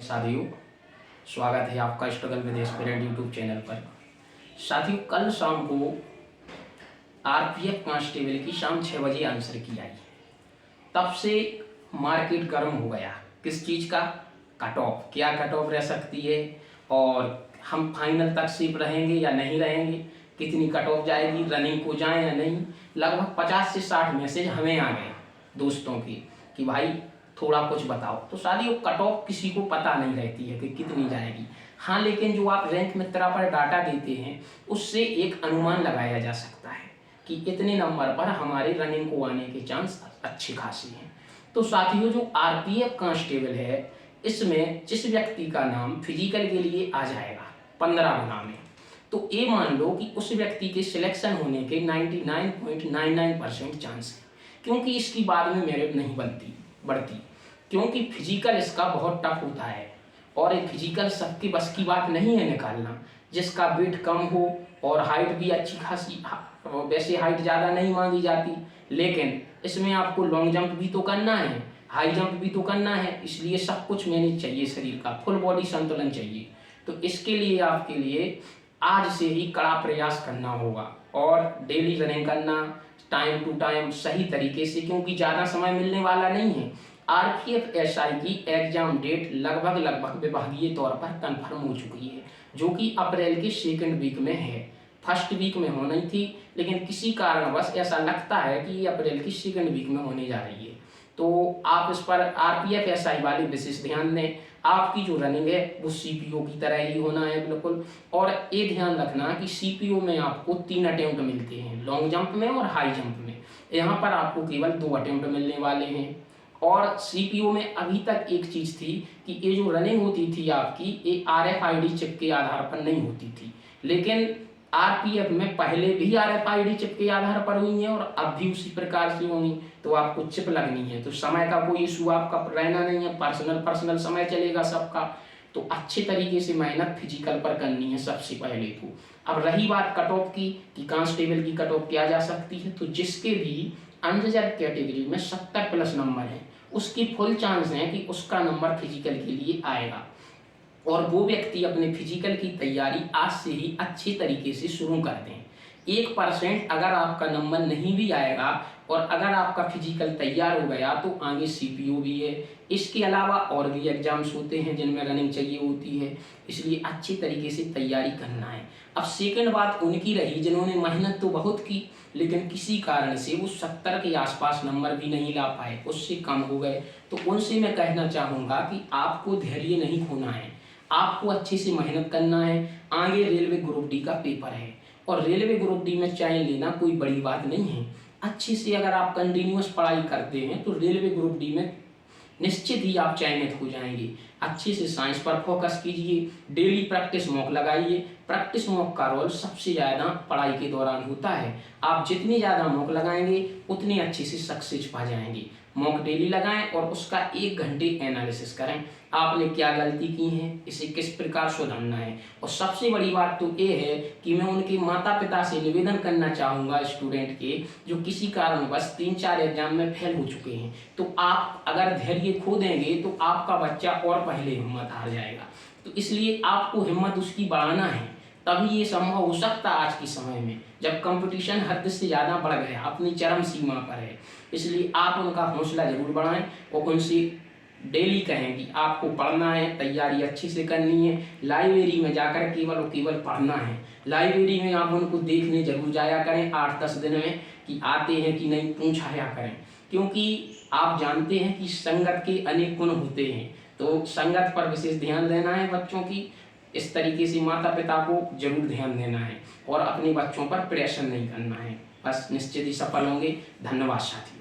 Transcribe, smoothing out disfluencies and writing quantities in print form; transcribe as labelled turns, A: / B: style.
A: साथियों, स्वागत है आपका struggle with aspirant YouTube channel पर। साथियों, कल शाम को आरपीएफ कांस्टेबल की शाम 6 बजे आंसर की आई। तब से मार्केट गर्म हो गया। किस चीज़ का? Cut off. क्या कट ऑफ रह सकती है और हम फाइनल तक सेफ रहेंगे या नहीं रहेंगे, कितनी कट ऑफ जाएगी, रनिंग को जाएं या नहीं। लगभग 50 से 60 मैसेज हमें आ गए दोस्तों की कि भाई थोड़ा कुछ बताओ। तो साथियों, कट ऑफ किसी को पता नहीं रहती है कि कितनी जाएगी। हाँ, लेकिन जो आप रैंक मित्रा पर डाटा देते हैं उससे एक अनुमान लगाया जा सकता है कि इतने नंबर पर हमारे रनिंग को आने के चांस अच्छे खासे हैं। तो साथियों, जो आरपीएफ कांस्टेबल है इसमें जिस व्यक्ति का नाम फिजिकल के लिए आ जाएगा 15 गुना में, तो ये मान लो कि उस व्यक्ति के सिलेक्शन होने के 99.99% चांस है, क्योंकि इसकी बाद में मेरिट नहीं बढ़ती, क्योंकि फिजिकल इसका बहुत टफ होता है और एक फिजिकल सबकी बस की बात नहीं है निकालना। जिसका वेट कम हो और हाइट भी अच्छी खासी, वैसे हाइट ज़्यादा नहीं मांगी जाती, लेकिन इसमें आपको लॉन्ग जंप भी तो करना है, हाई जंप भी तो करना है, इसलिए सब कुछ मैनेज चाहिए, शरीर का फुल बॉडी संतुलन चाहिए। तो इसके लिए आपके लिए आज से ही कड़ा प्रयास करना होगा और डेली रनिंग करना, टाइम टू टाइम सही तरीके से, क्योंकि ज़्यादा समय मिलने वाला नहीं है। आरपीएफ एसआई की एग्जाम डेट लगभग विभागीय तौर पर कंफर्म हो चुकी है, जो कि अप्रैल के सेकंड वीक में है। फर्स्ट वीक में होनी थी, लेकिन किसी कारणवश ऐसा लगता है कि ये अप्रैल की सेकंड वीक में होने जा रही है। तो आप इस पर आरपीएफ एसआई वाले विशेष ध्यान दें। आपकी जो रनिंग है वो सीपीओ की तरह ही होना है बिल्कुल। और ये ध्यान रखना कि सीपीओ में आपको 3 अटेम्प्ट मिलते हैं, लॉन्ग जंप में और हाई जंप में। यहाँ पर आपको केवल 2 अटेम्प्ट मिलने वाले हैं। और सीपीओ में अभी तक एक चीज़ थी कि ये जो रनिंग होती थी आपकी, ये आरएफआईडी चिप के आधार पर नहीं होती थी, लेकिन आरपीएफ में पहले भी आरएफआईडी चिप के आधार पर हुई है और अब भी उसी प्रकार से होंगी। तो आपको चिप लगनी है, तो समय का कोई इशू आपका रहना नहीं है, पर्सनल समय चलेगा सबका। तो अच्छे तरीके से मेहनत फिजिकल पर करनी है सबसे पहले तो। अब रही बात कट ऑफ की कि कांस्टेबल की कट ऑफ क्या जा सकती है, तो जिसके भी अनरिजर्व कैटेगरी में 70+ नंबर हैं, उसकी फुल चांस है कि उसका नंबर फिजिकल के लिए आएगा। और वो व्यक्ति अपने फिजिकल की तैयारी आज से ही अच्छी तरीके से शुरू कर दें। 1% अगर आपका नंबर नहीं भी आएगा और अगर आपका फिजिकल तैयार हो गया तो आगे सीपीओ भी है। इसके अलावा और भी एग्जाम्स होते हैं जिनमें रनिंग चाहिए होती है, इसलिए अच्छी तरीके से तैयारी करना है। अब सेकंड बात उनकी रही जिन्होंने मेहनत तो बहुत की, लेकिन किसी कारण से वो 70 के आसपास नंबर भी नहीं ला पाए, उससे कम हो गए। तो उनसे मैं कहना चाहूँगा कि आपको धैर्य नहीं खोना है, आपको अच्छे से मेहनत करना है। आगे रेलवे ग्रुप डी का पेपर है और रेलवे ग्रुप डी में चयन लेना कोई बड़ी बात नहीं है। अच्छे से अगर आप कंटिन्यूअस पढ़ाई करते हैं तो रेलवे ग्रुप डी में निश्चित ही आप चयनित हो जाएंगे। अच्छे से साइंस पर फोकस कीजिए, डेली प्रैक्टिस मॉक लगाइए। प्रैक्टिस मॉक का रोल सबसे ज़्यादा पढ़ाई के दौरान होता है। आप जितनी ज़्यादा मॉक लगाएंगे उतनी अच्छे से सक्सेस पा जाएंगे। मॉक डेली लगाएं और उसका 1 घंटे एनालिसिस करें, आपने क्या गलती की है, इसे किस प्रकार सुधारना है। और सबसे बड़ी बात तो ये है कि मैं उनके माता पिता से निवेदन करना चाहूँगा स्टूडेंट के जो किसी कारणवश 3-4 एग्जाम में फेल हो चुके हैं, तो आप अगर धैर्य खो देंगे तो आपका बच्चा और पहले हिम्मत हार जाएगा। तो इसलिए आपको हिम्मत उसकी बढ़ाना है, तभी ये संभव हो सकता है आज के समय में जब कंपटीशन हद से ज़्यादा बढ़ गया, अपनी चरम सीमा पर है। इसलिए आप उनका हौसला जरूर बढ़ाएं और उनसे डेली कहें कि आपको पढ़ना है, तैयारी अच्छे से करनी है। लाइब्रेरी में जाकर केवल पढ़ना है। लाइब्रेरी में आप उनको देखने जरूर जाया करें 8-10 दिन में कि आते हैं कि नहीं, पूछाया करें, क्योंकि आप जानते हैं कि संगत के अनेक गुण होते हैं। तो संगत पर विशेष ध्यान देना है बच्चों की। इस तरीके से माता पिता को जरूर ध्यान देना है और अपने बच्चों पर प्रेशर नहीं करना है। बस निश्चित ही सफल होंगे। धन्यवाद साथी।